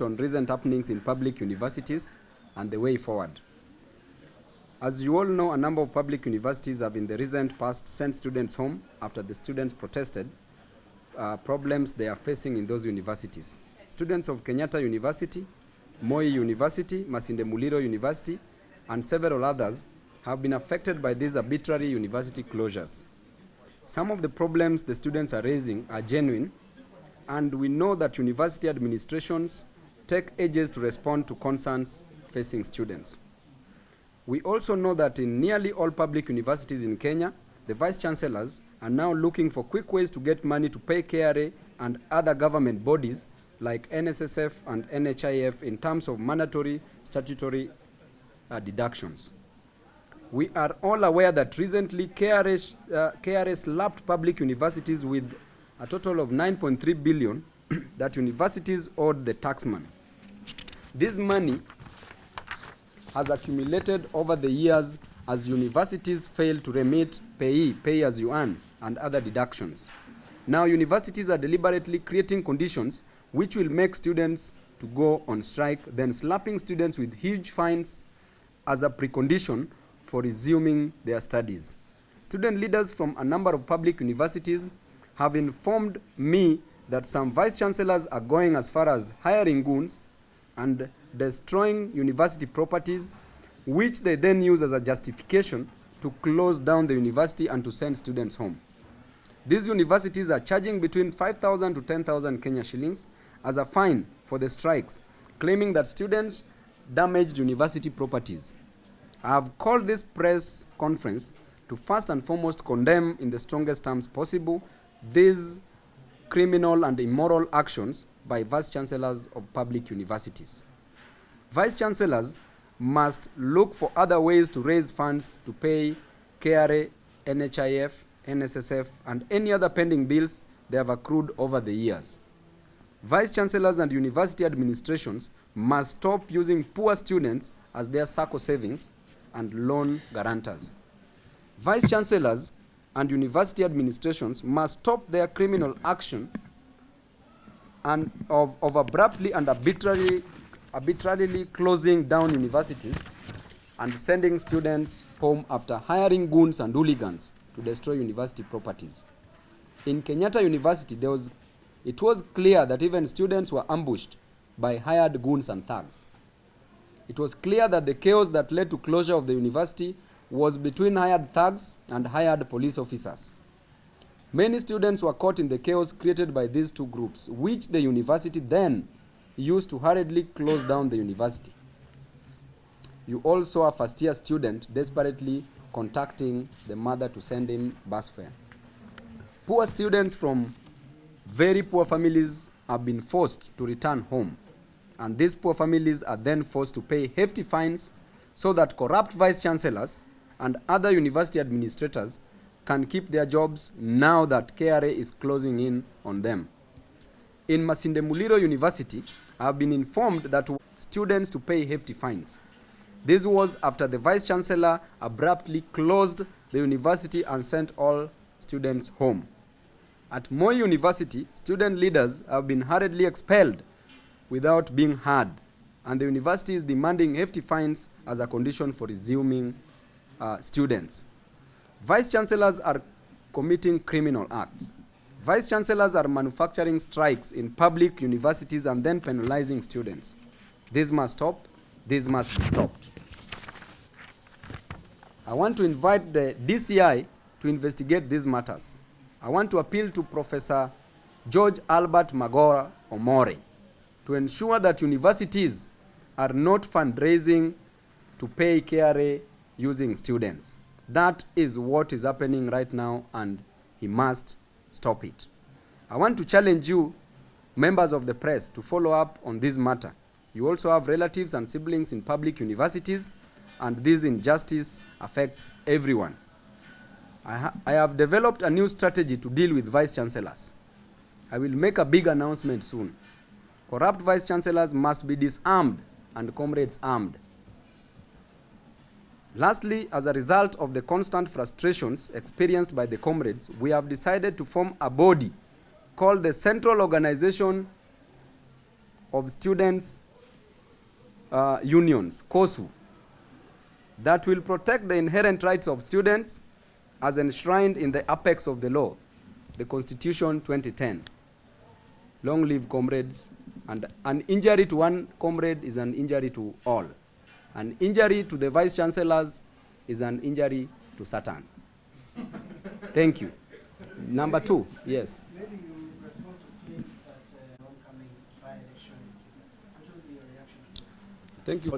on recent happenings in public universities and the way forward. As you all know, a number of public universities have in the recent past sent students home after the students protested problems they are facing in those universities. Students of Kenyatta University, Moi University, Masinde Muliro University, and several others have been affected by these arbitrary university closures. Some of the problems the students are raising are genuine, and we know that university administrations take ages to respond to concerns facing students. We also know that in nearly all public universities in Kenya, the vice chancellors are now looking for quick ways to get money to pay KRA and other government bodies like NSSF and NHIF in terms of mandatory statutory deductions. We are all aware that recently KRA slapped public universities with a total of 9.3 billion that universities owed the taxman. This money has accumulated over the years as universities fail to remit pay as you earn, and other deductions. Now universities are deliberately creating conditions which will make students to go on strike, then slapping students with huge fines as a precondition for resuming their studies. Student leaders from a number of public universities have informed me that some vice chancellors are going as far as hiring goons and destroying university properties, which they then use as a justification to close down the university and to send students home. These universities are charging between 5,000 to 10,000 Kenya shillings as a fine for the strikes, claiming that students damaged university properties. I have called this press conference to first and foremost condemn in the strongest terms possible these criminal and immoral actions by vice chancellors of public universities. Vice chancellors must look for other ways to raise funds to pay KRA, NHIF, NSSF, and any other pending bills they have accrued over the years. Vice chancellors and university administrations must stop using poor students as their SACCO savings and loan guarantors. Vice chancellors and university administrations must stop their criminal action and of abruptly and arbitrarily closing down universities and sending students home after hiring goons and hooligans to destroy university properties. In Kenyatta University, it was clear that even students were ambushed by hired goons and thugs. It was clear that the chaos that led to closure of the university was between hired thugs and hired police officers. Many students were caught in the chaos created by these two groups, which the university then used to hurriedly close down the university. You all saw a first-year student desperately contacting the mother to send him bus fare. Poor students from very poor families have been forced to return home, and these poor families are then forced to pay hefty fines so that corrupt vice chancellors and other university administrators can keep their jobs now that KRA is closing in on them. In Masinde Muliro University, I have been informed that students to pay hefty fines. This was after the vice chancellor abruptly closed the university and sent all students home. At Moi University, student leaders have been hurriedly expelled without being heard, and the university is demanding hefty fines as a condition for resuming students. Vice chancellors are committing criminal acts. Vice chancellors are manufacturing strikes in public universities and then penalizing students. This must stop. This must be stopped. I want to invite the DCI to investigate these matters. I want to appeal to Professor George Albert Magora Omore to ensure that universities are not fundraising to pay KRA using students. That is what is happening right now, and he must stop it. I want to challenge you, members of the press, to follow up on this matter. You also have relatives and siblings in public universities, and this injustice affects everyone. I have developed a new strategy to deal with vice chancellors. I will make a big announcement soon. Corrupt vice chancellors must be disarmed and comrades armed. Lastly, as a result of the constant frustrations experienced by the comrades, we have decided to form a body called the Central Organization of Students' Unions, COSU, that will protect the inherent rights of students as enshrined in the apex of the law, the Constitution 2010. Long live comrades. And an injury to one comrade is an injury to all. An injury to the vice chancellors is an injury to Satan. Thank you. Number 2, yes. Maybe you respond to claims that oncoming by-election. What will be your reaction to this? Thank you.